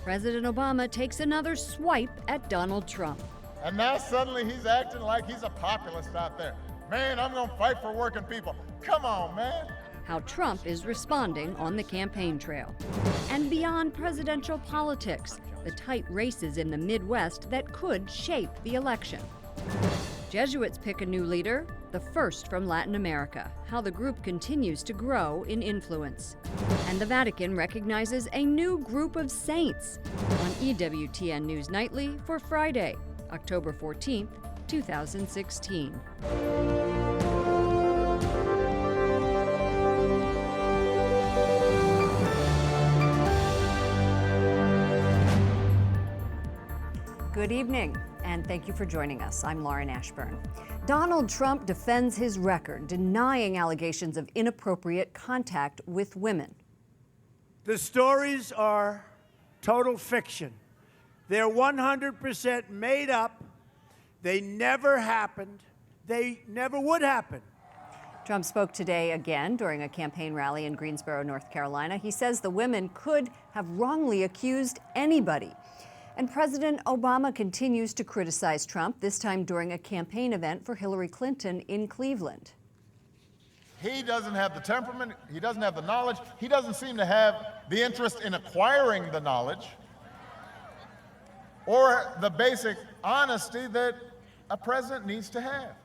President Obama takes another swipe at Donald Trump. And now suddenly he's acting like he's a populist out there. Man, I'm gonna fight for working people. Come on, man. How Trump is responding on the campaign trail. And beyond presidential politics, the tight races in the Midwest that could shape the election. Jesuits pick a new leader, the first from Latin America, how the group continues to grow in influence. And the Vatican recognizes a new group of saints on EWTN News Nightly for Friday, October 14th, 2016. Good evening, and thank you for joining us. I'm Lauren Ashburn. Donald Trump defends his record, denying allegations of inappropriate contact with women. The stories are total fiction. They're 100% made up. They never happened. They never would happen. Trump spoke today again during a campaign rally in Greensboro, North Carolina. He says the women could have wrongly accused anybody. And President Obama continues to criticize Trump, this time during a campaign event for Hillary Clinton in Cleveland. He doesn't have the temperament, he doesn't have the knowledge, he doesn't seem to have the interest in acquiring the knowledge or the basic honesty that a president needs to have.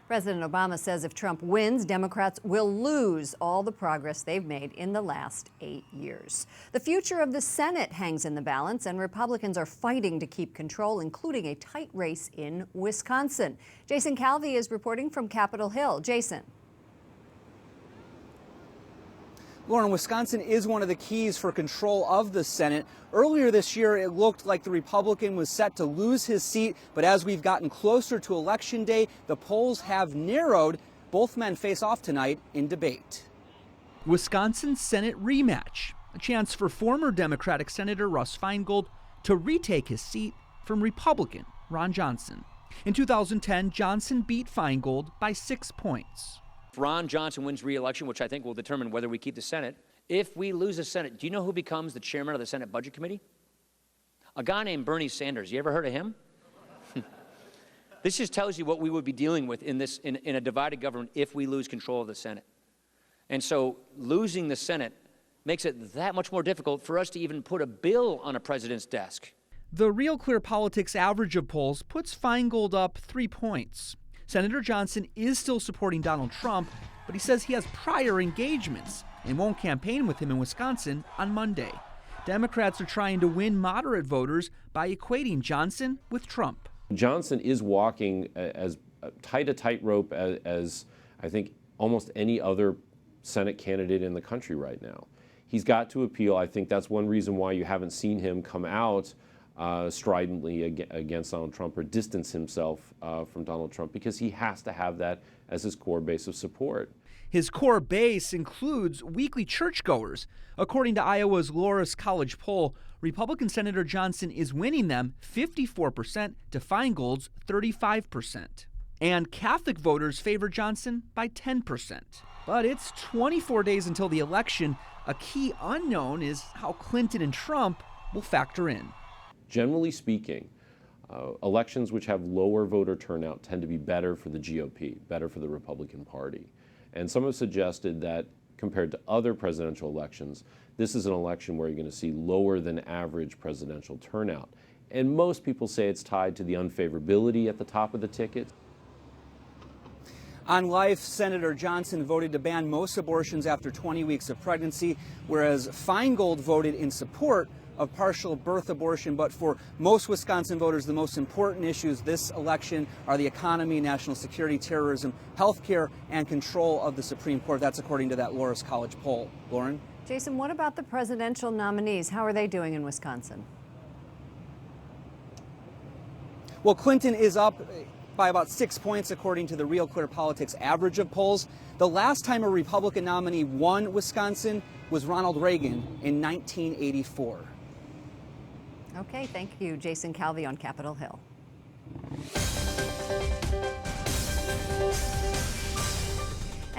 President Obama says if Trump wins, Democrats will lose all the progress they've made in the last 8 years. The future of the Senate hangs in the balance, and Republicans are fighting to keep control, including a tight race in Wisconsin. Jason Calvi is reporting from Capitol Hill. Jason. Lauren, Wisconsin is one of the keys for control of the Senate. Earlier this year, it looked like the Republican was set to lose his seat, but as we've gotten closer to Election Day, the polls have narrowed. Both men face off tonight in debate. Wisconsin Senate rematch, a chance for former Democratic Senator Russ Feingold to retake his seat from Republican Ron Johnson. In 2010, Johnson beat Feingold by 6 points. If Ron Johnson wins re-election, which I think will determine whether we keep the Senate, if we lose the Senate, do you know who becomes the chairman of the Senate Budget Committee? A guy named Bernie Sanders. You ever heard of him? This just tells you what we would be dealing with in a divided government if we lose control of the Senate. And so losing the Senate makes it that much more difficult for us to even put a bill on a president's desk. The Real Clear Politics average of polls puts Feingold up 3 points. Senator Johnson is still supporting Donald Trump, but he says he has prior engagements and won't campaign with him in Wisconsin on Monday. Democrats are trying to win moderate voters by equating Johnson with Trump. Johnson is walking as tight a tightrope as I think almost any other Senate candidate in the country right now. He's got to appeal. I think that's one reason why you haven't seen him come out stridently against Donald Trump or distance himself from Donald Trump, because he has to have that as his core base of support. His core base includes weekly churchgoers. According to Iowa's Loras College poll, Republican Senator Johnson is winning them 54% to Feingold's 35%. And Catholic voters favor Johnson by 10%. But it's 24 days until the election. A key unknown is how Clinton and Trump will factor in. Generally speaking, elections which have lower voter turnout tend to be better for the GOP, better for the Republican Party. And some have suggested that compared to other presidential elections, this is an election where you're going to see lower than average presidential turnout. And most people say it's tied to the unfavorability at the top of the ticket. On Life, Senator Johnson voted to ban most abortions after 20 weeks of pregnancy, whereas Feingold voted in support of partial birth abortion. But for most Wisconsin voters, the most important issues this election are the economy, national security, terrorism, health care, and control of the Supreme Court. That's according to that Loras College poll. Lauren? Jason, what about the presidential nominees? How are they doing in Wisconsin? Well, Clinton is up by about 6 points, according to the Real Clear Politics average of polls. The last time a Republican nominee won Wisconsin was Ronald Reagan in 1984. Okay, thank you, Jason Calvi on Capitol Hill.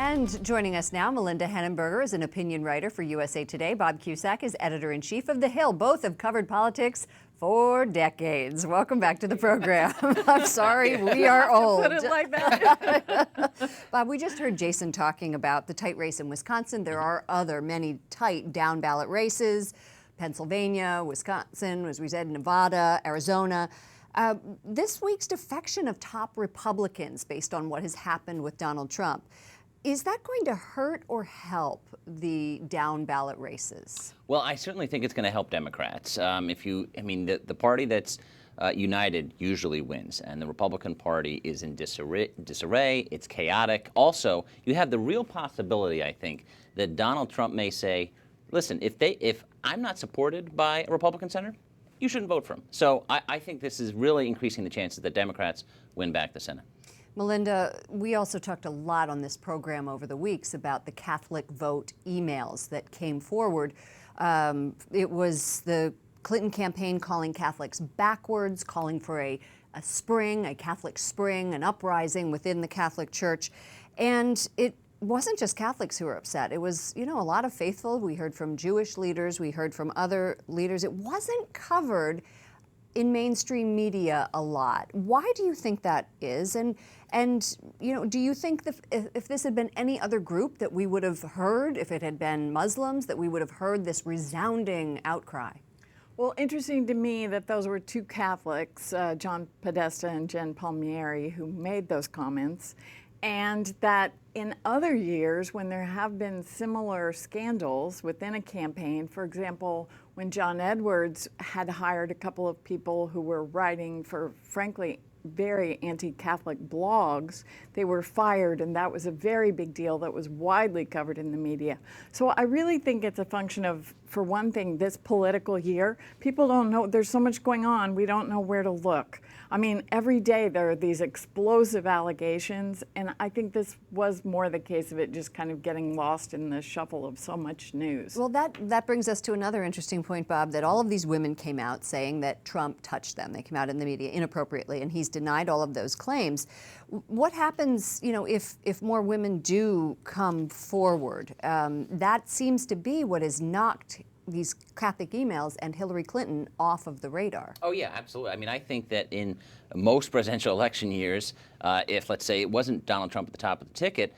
And joining us now, Melinda Henenberger is an opinion writer for USA Today. Bob Cusack is editor-in-chief of The Hill. Both have covered politics for decades. Welcome back to the program. I'm sorry, we are old. Put it like that. Bob, we just heard Jason talking about the tight race in Wisconsin. There are many tight down ballot races. Pennsylvania, Wisconsin, as we said, Nevada, Arizona. This week's defection of top Republicans based on what has happened with Donald Trump. Is that going to hurt or help the down ballot races? Well, I certainly think it's going to help Democrats. The party that's united usually wins, and the Republican Party is in disarray. It's chaotic. Also, you have the real possibility, I think, that Donald Trump may say, listen, if I'm not supported by a Republican senator, you shouldn't vote for him. So I think this is really increasing the chances that Democrats win back the Senate. Melinda, we also talked a lot on this program over the weeks about the Catholic vote emails that came forward. It was the Clinton campaign calling Catholics backwards, calling for a Catholic spring, an uprising within the Catholic Church. And it wasn't just Catholics who were upset. It was, a lot of faithful. We heard from Jewish leaders. We heard from other leaders. It wasn't covered in mainstream media a lot. Why do you think that is? And do you think that if this had been any other group that we would have heard, if it had been Muslims, that we would have heard this resounding outcry? Well, interesting to me that those were two Catholics, John Podesta and Jen Palmieri, who made those comments, and that in other years when there have been similar scandals within a campaign, for example, when John Edwards had hired a couple of people who were writing for, frankly, very anti-Catholic blogs, they were fired, and that was a very big deal that was widely covered in the media. So I really think it's a function of, for one thing, this political year, people don't know, there's so much going on, we don't know where to look. I mean, every day there are these explosive allegations, and I think this was more the case of it just kind of getting lost in the shuffle of so much news. Well, that brings us to another interesting point, Bob, that all of these women came out saying that Trump touched them. They came out in the media inappropriately, and he's denied all of those claims. What happens, if more women do come forward? That seems to be what has knocked these Catholic emails and Hillary Clinton off of the radar. Oh, yeah, absolutely. I mean, I think that in most presidential election years, if, let's say, it wasn't Donald Trump at the top of the ticket,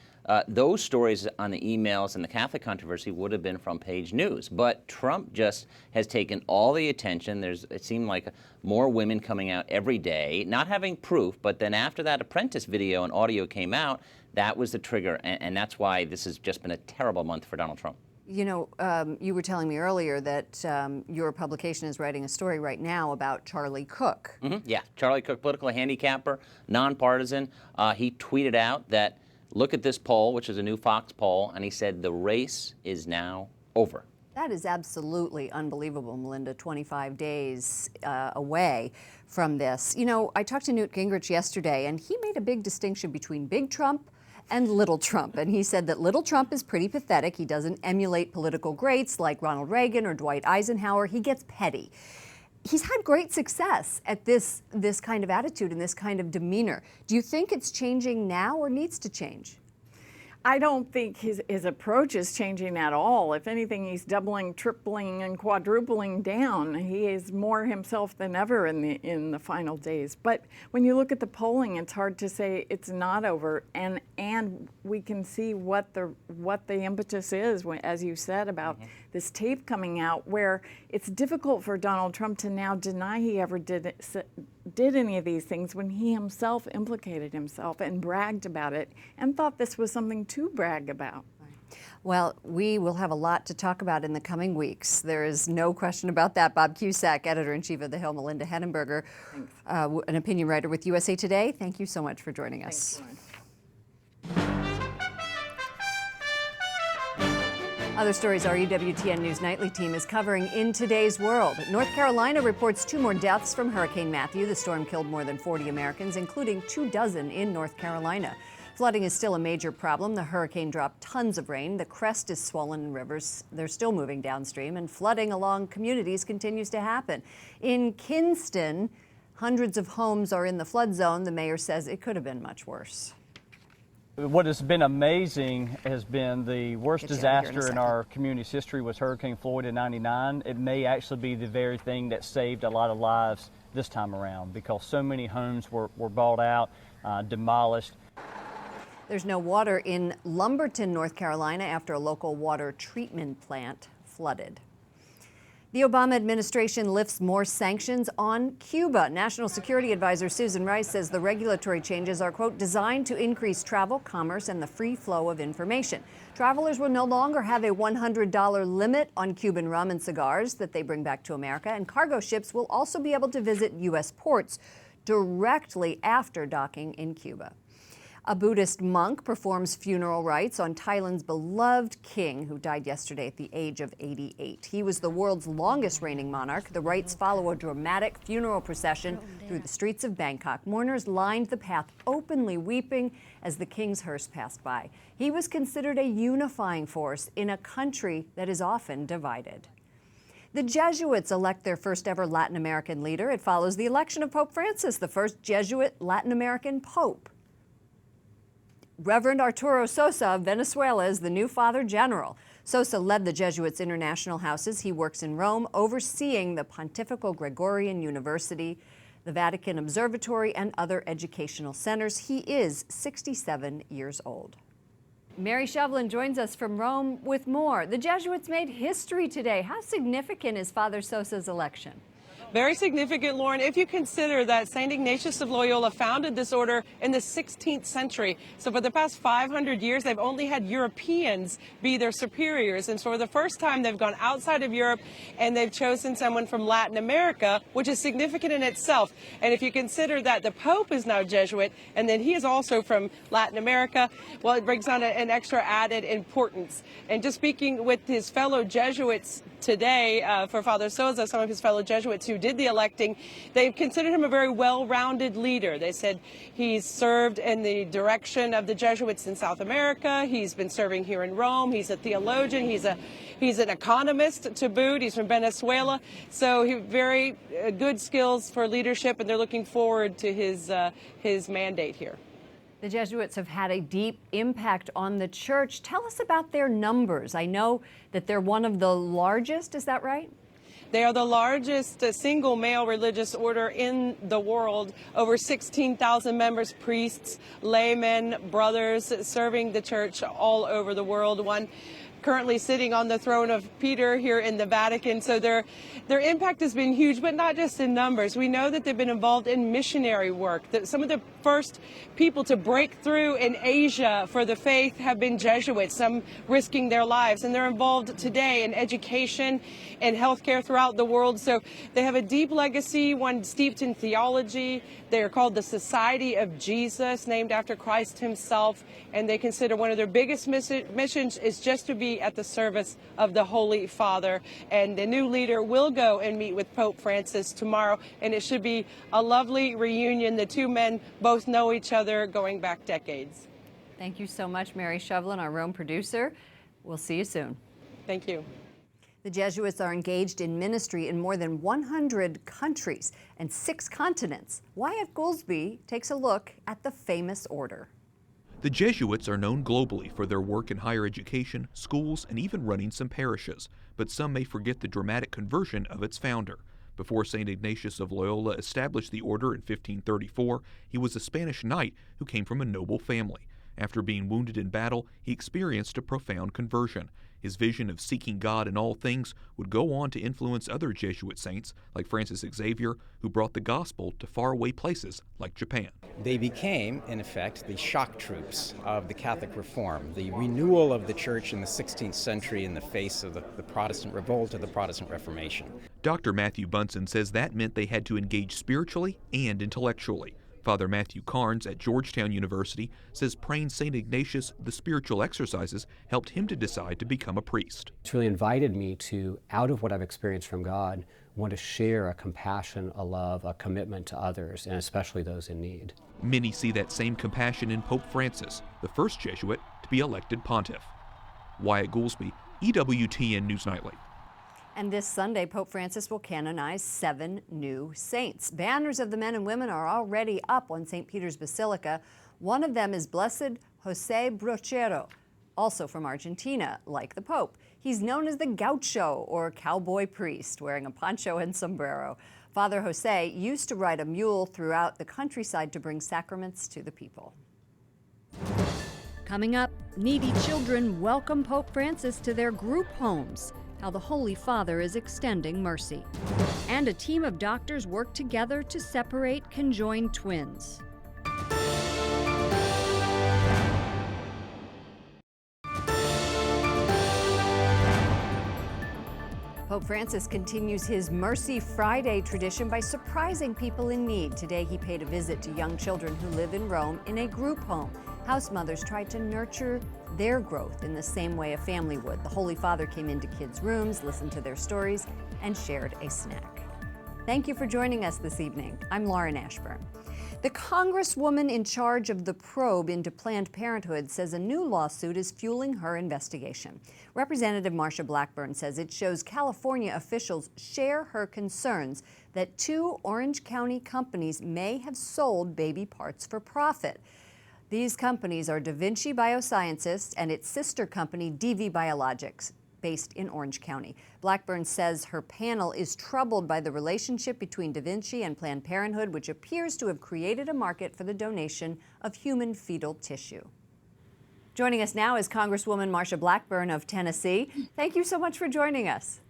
those stories on the emails and the Catholic controversy would have been front page news. But Trump just has taken all the attention. It seemed like more women coming out every day, not having proof, but then after that Apprentice video and audio came out, that was the trigger. And that's why this has just been a terrible month for Donald Trump. You were telling me earlier that your publication is writing a story right now about Charlie Cook. Mm-hmm. Yeah, Charlie Cook, political handicapper, nonpartisan. He tweeted out that, look at this poll, which is a new Fox poll, and he said the race is now over. That is absolutely unbelievable, Melinda, 25 days away from this. I talked to Newt Gingrich yesterday, and he made a big distinction between Big Trump and Little Trump. And he said that Little Trump is pretty pathetic. He doesn't emulate political greats like Ronald Reagan or Dwight Eisenhower. He gets petty. He's had great success at this kind of attitude and this kind of demeanor. Do you think it's changing now or needs to change? I don't think his approach is changing at all. If anything, he's doubling, tripling, and quadrupling down. He is more himself than ever in the final days. But when you look at the polling, it's hard to say it's not over. And we can see what the impetus is, as you said, about this tape coming out, where it's difficult for Donald Trump to now deny he ever did any of these things when he himself implicated himself and bragged about it and thought this was something to brag about. Well, we will have a lot to talk about in the coming weeks. There is no question about that. Bob Cusack, editor-in-chief of The Hill, Melinda Henenberger, an opinion writer with USA Today. Thank you so much for joining us. Thanks, Other stories our EWTN News Nightly team is covering in today's world. North Carolina reports 2 more deaths from Hurricane Matthew. The storm killed more than 40 Americans, including 24 in North Carolina. Flooding is still a major problem. The hurricane dropped tons of rain. The crest is swollen in rivers. They're still moving downstream, and flooding along communities continues to happen. In Kinston, hundreds of homes are in the flood zone. The mayor says it could have been much worse. What has been amazing has been the worst disaster in our community's history was Hurricane Floyd in '99. It may actually be the very thing that saved a lot of lives this time around because so many homes were bought out, demolished. There's no water in Lumberton, North Carolina, after a local water treatment plant flooded. The Obama administration lifts more sanctions on Cuba. National Security Advisor Susan Rice says the regulatory changes are, quote, designed to increase travel, commerce, and the free flow of information. Travelers will no longer have a $100 limit on Cuban rum and cigars that they bring back to America, and cargo ships will also be able to visit U.S. ports directly after docking in Cuba. A Buddhist monk performs funeral rites on Thailand's beloved king, who died yesterday at the age of 88. He was the world's longest reigning monarch. The rites follow a dramatic funeral procession through the streets of Bangkok. Mourners lined the path, openly weeping as the king's hearse passed by. He was considered a unifying force in a country that is often divided. The Jesuits elect their first ever Latin American leader. It follows the election of Pope Francis, the first Jesuit Latin American pope. Reverend Arturo Sosa of Venezuela is the new Father General. Sosa led the Jesuits' international houses. He works in Rome, overseeing the Pontifical Gregorian University, the Vatican Observatory, and other educational centers. He is 67 years old. Mary Shovlin joins us from Rome with more. The Jesuits made history today. How significant is Father Sosa's election? Very significant, Lauren, if you consider that St. Ignatius of Loyola founded this order in the 16th century. So for the past 500 years, they've only had Europeans be their superiors. And so for the first time, they've gone outside of Europe and they've chosen someone from Latin America, which is significant in itself. And if you consider that the Pope is now Jesuit and then he is also from Latin America, well, it brings on an extra added importance. And just speaking with his fellow Jesuits today for Father Sosa, some of his fellow Jesuits who did the electing, they've considered him a very well-rounded leader. They said he's served in the direction of the Jesuits in South America. He's been serving here in Rome. He's a theologian. He's an economist to boot. He's from Venezuela. So he very good skills for leadership, and they're looking forward to his mandate here. The Jesuits have had a deep impact on the church. Tell us about their numbers. I know that they're one of the largest, is that right? They are the largest single male religious order in the world. Over 16,000 members, priests, laymen, brothers serving the church all over the world. One currently sitting on the throne of Peter here in the Vatican. So their impact has been huge, but not just in numbers. We know that they've been involved in missionary work. That some of the first people to break through in Asia for the faith have been Jesuits, some risking their lives. And they're involved today in education and healthcare throughout the world. So they have a deep legacy, one steeped in theology. They are called the Society of Jesus, named after Christ himself. And they consider one of their biggest missions is just to be at the service of the Holy Father. And the new leader will go and meet with Pope Francis tomorrow. And it should be a lovely reunion. The two men both know each other going back decades. Thank you so much, Mary Shovlin, our Rome producer. We'll see you soon. Thank you. The Jesuits are engaged in ministry in more than 100 countries and 6 continents. Wyatt Goolsbee takes a look at the famous order. The Jesuits are known globally for their work in higher education, schools, and even running some parishes, but some may forget the dramatic conversion of its founder. Before St. Ignatius of Loyola established the order in 1534, he was a Spanish knight who came from a noble family. After being wounded in battle, he experienced a profound conversion. His vision of seeking God in all things would go on to influence other Jesuit saints like Francis Xavier, who brought the gospel to faraway places like Japan. They became, in effect, the shock troops of the Catholic Reform, the renewal of the Church in the 16th century in the face of the Protestant revolt of the Protestant Reformation. Dr. Matthew Bunson says that meant they had to engage spiritually and intellectually. Father Matthew Carnes at Georgetown University says praying St. Ignatius the spiritual exercises helped him to decide to become a priest. It's really invited me to, out of what I've experienced from God, want to share a compassion, a love, a commitment to others, and especially those in need. Many see that same compassion in Pope Francis, the first Jesuit to be elected pontiff. Wyatt Goolsbee, EWTN News Nightly. And this Sunday, Pope Francis will canonize 7 new saints. Banners of the men and women are already up on St. Peter's Basilica. One of them is Blessed Jose Brochero, also from Argentina, like the Pope. He's known as the gaucho, or cowboy priest, wearing a poncho and sombrero. Father Jose used to ride a mule throughout the countryside to bring sacraments to the people. Coming up, needy children welcome Pope Francis to their group homes, how the Holy Father is extending mercy. And a team of doctors work together to separate conjoined twins. Pope Francis continues his Mercy Friday tradition by surprising people in need. Today he paid a visit to young children who live in Rome in a group home. House mothers tried to nurture their growth in the same way a family would. The Holy Father came into kids' rooms, listened to their stories, and shared a snack. Thank you for joining us this evening. I'm Lauren Ashburn. The Congresswoman in charge of the probe into Planned Parenthood says a new lawsuit is fueling her investigation. Representative Marsha Blackburn says it shows California officials share her concerns that 2 Orange County companies may have sold baby parts for profit. These companies are Da Vinci Biosciences and its sister company, DV Biologics, based in Orange County. Blackburn says her panel is troubled by the relationship between Da Vinci and Planned Parenthood, which appears to have created a market for the donation of human fetal tissue. Joining us now is Congresswoman Marsha Blackburn of Tennessee. Thank you so much for joining us.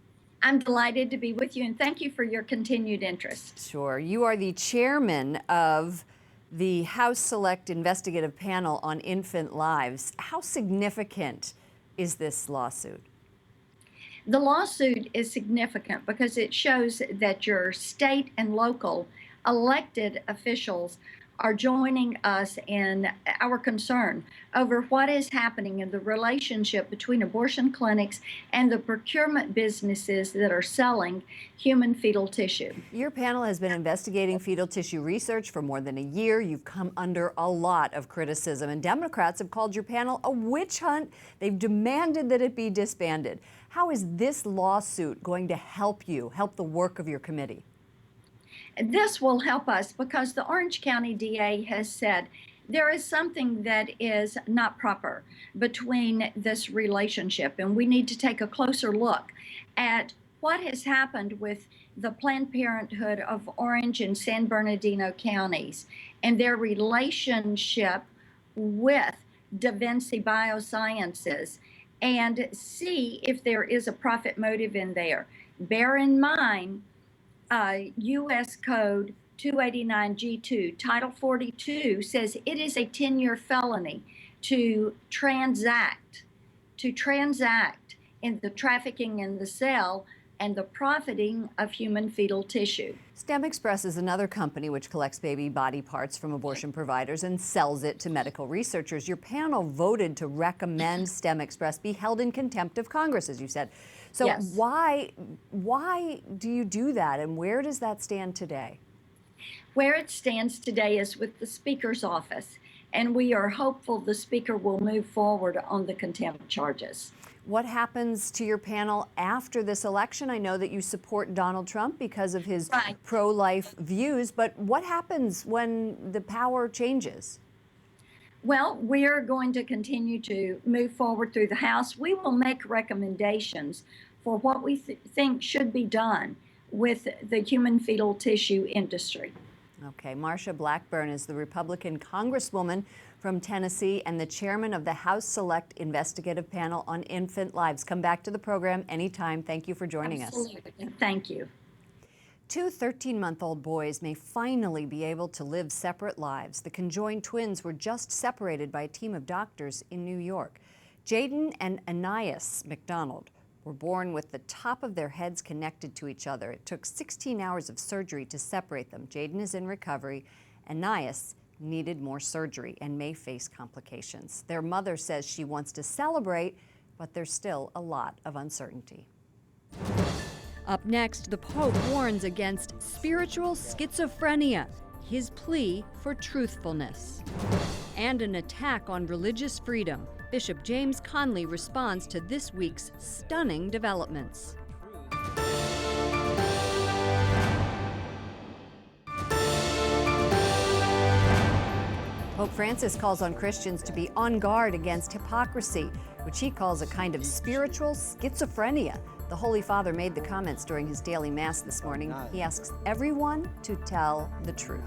I'm delighted to be with you, and thank you for your continued interest. Sure. You are the chairman of the House Select Investigative Panel on Infant Lives. How significant is this lawsuit? The lawsuit is significant because it shows that your state and local elected officials are joining us in our concern over what is happening in the relationship between abortion clinics and the procurement businesses that are selling human fetal tissue. Your panel has been investigating fetal tissue research for more than a year. You've come under a lot of criticism, and Democrats have called your panel a witch hunt. They've demanded that it be disbanded. How is this lawsuit going to help you, help the work of your committee? This will help us because the Orange County DA has said there is something that is not proper between this relationship, and we need to take a closer look at what has happened with the Planned Parenthood of Orange and San Bernardino counties and their relationship with Da Vinci Biosciences, and see if there is a profit motive in there. Bear in mind, U.S. Code 289G2, Title 42 says it is a 10-year felony to transact in the trafficking and the sale and the profiting of human fetal tissue. STEM Express is another company which collects baby body parts from abortion providers and sells it to medical researchers. Your panel voted to recommend STEM Express be held in contempt of Congress, as you said. So yes. Why do you do that, and where does that stand today? Where it stands today is with the Speaker's office, and we are hopeful the Speaker will move forward on the contempt charges. What happens to your panel after this election? I know that you support Donald Trump because of his pro-life views, but what happens when the power changes? Well, we are going to continue to move forward through the House. We will make recommendations for what we think should be done with the human fetal tissue industry. Okay, Marsha Blackburn is the Republican Congresswoman from Tennessee and the chairman of the House Select Investigative Panel on Infant Lives. Come back to the program anytime. Thank you for joining us. Thank you. 2 13-month-old boys may finally be able to live separate lives. The conjoined twins were just separated by a team of doctors in New York. Jaden and Anais McDonald were born with the top of their heads connected to each other. It took 16 hours of surgery to separate them. Jaden is in recovery. Anais needed more surgery and may face complications. Their mother says she wants to celebrate, but there's still a lot of uncertainty. Up next, the Pope warns against spiritual schizophrenia, his plea for truthfulness. And an attack on religious freedom. Bishop James Connelly responds to this week's stunning developments. Pope Francis calls on Christians to be on guard against hypocrisy, which he calls a kind of spiritual schizophrenia. The Holy Father made the comments during his daily Mass this morning. He asks everyone to tell the truth.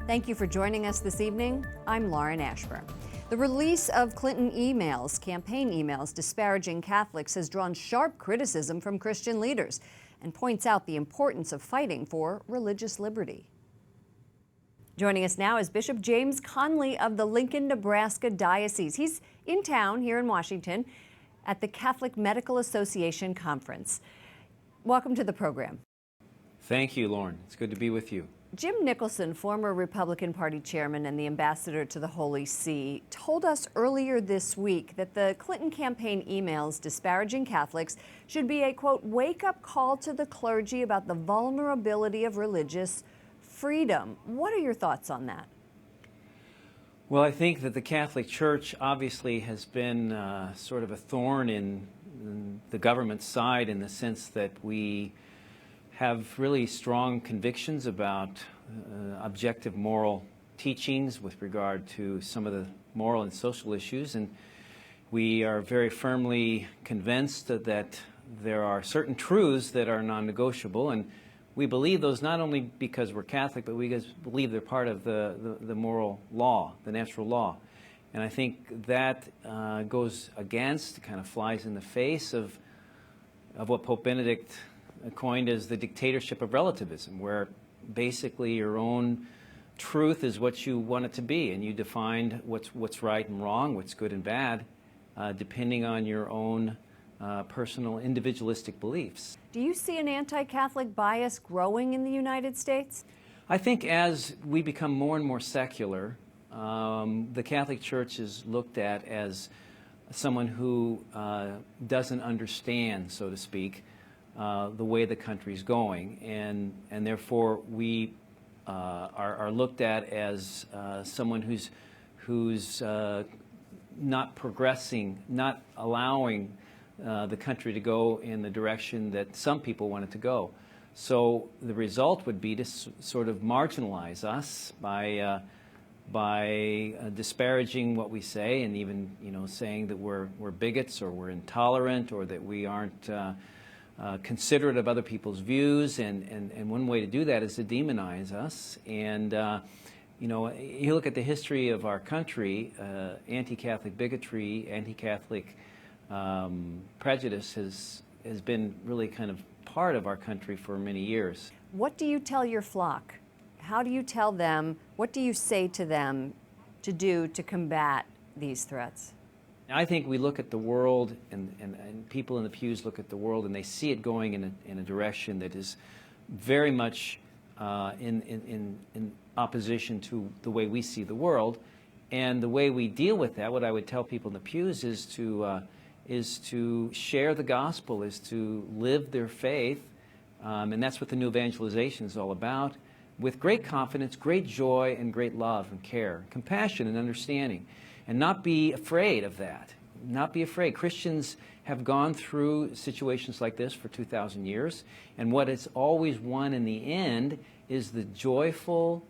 Thank you for joining us this evening. I'm Lauren Ashburn. The release of Clinton emails, campaign emails disparaging Catholics, has drawn sharp criticism from Christian leaders and points out the importance of fighting for religious liberty. Joining us now is Bishop James Connelly of the Lincoln, Nebraska Diocese. He's in town here in Washington at the Catholic Medical Association Conference. Welcome to the program. Thank you, Lauren. It's good to be with you. Jim Nicholson, former Republican Party chairman and the ambassador to the Holy See, told us earlier this week that the Clinton campaign emails disparaging Catholics should be a, quote, wake-up call to the clergy about the vulnerability of religious freedom. What are your thoughts on that? Well, I think that the Catholic Church obviously has been sort of a thorn in the government's side, in the sense that we have really strong convictions about objective moral teachings with regard to some of the moral and social issues, and we are very firmly convinced that there are certain truths that are non-negotiable, and we believe those not only because we're Catholic, but we believe they're part of the moral law, the natural law. And I think that goes against, kind of flies in the face of what Pope Benedict coined as the dictatorship of relativism, where basically your own truth is what you want it to be, and you define what's right and wrong, what's good and bad, depending on your own personal individualistic beliefs. Do you see an anti-Catholic bias growing in the United States? I think as we become more and more secular, the Catholic Church is looked at as someone who doesn't understand, so to speak, the way the country's going, and therefore we are looked at as someone who's not progressing, not allowing the country to go in the direction that some people want it to go. So the result would be to sort of marginalize us by disparaging what we say, and even saying that we're bigots or we're intolerant or that we aren't considerate of other people's views. And one way to do that is to demonize us. And you look at the history of our country, anti-Catholic bigotry, anti-Catholic prejudice has been really kind of part of our country for many years. What do you tell your flock? How do you tell them, what do you say to them to do to combat these threats? I think we look at the world, and people in the pews look at the world, and they see it going in a direction that is very much in opposition to the way we see the world. And the way we deal with that, what I would tell people in the pews, is to share the gospel, is to live their faith, and that's what the new evangelization is all about, with great confidence, great joy, and great love and care, compassion and understanding, and not be afraid of that. Not be afraid. Christians have gone through situations like this for 2,000 years, and what it's always won in the end is the joyful,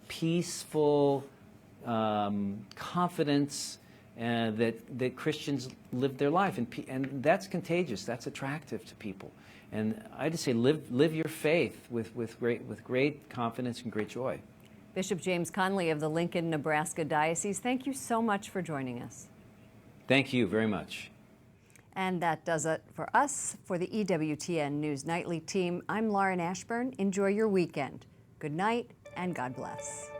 peaceful confidence that Christians live their life, and that's contagious. That's attractive to people. And I just say, live your faith with great confidence and great joy. Bishop James Connelly of the Lincoln, Nebraska Diocese, thank you so much for joining us. Thank you very much. And that does it for us. For the EWTN News Nightly team, I'm Lauren Ashburn. Enjoy your weekend. Good night and God bless.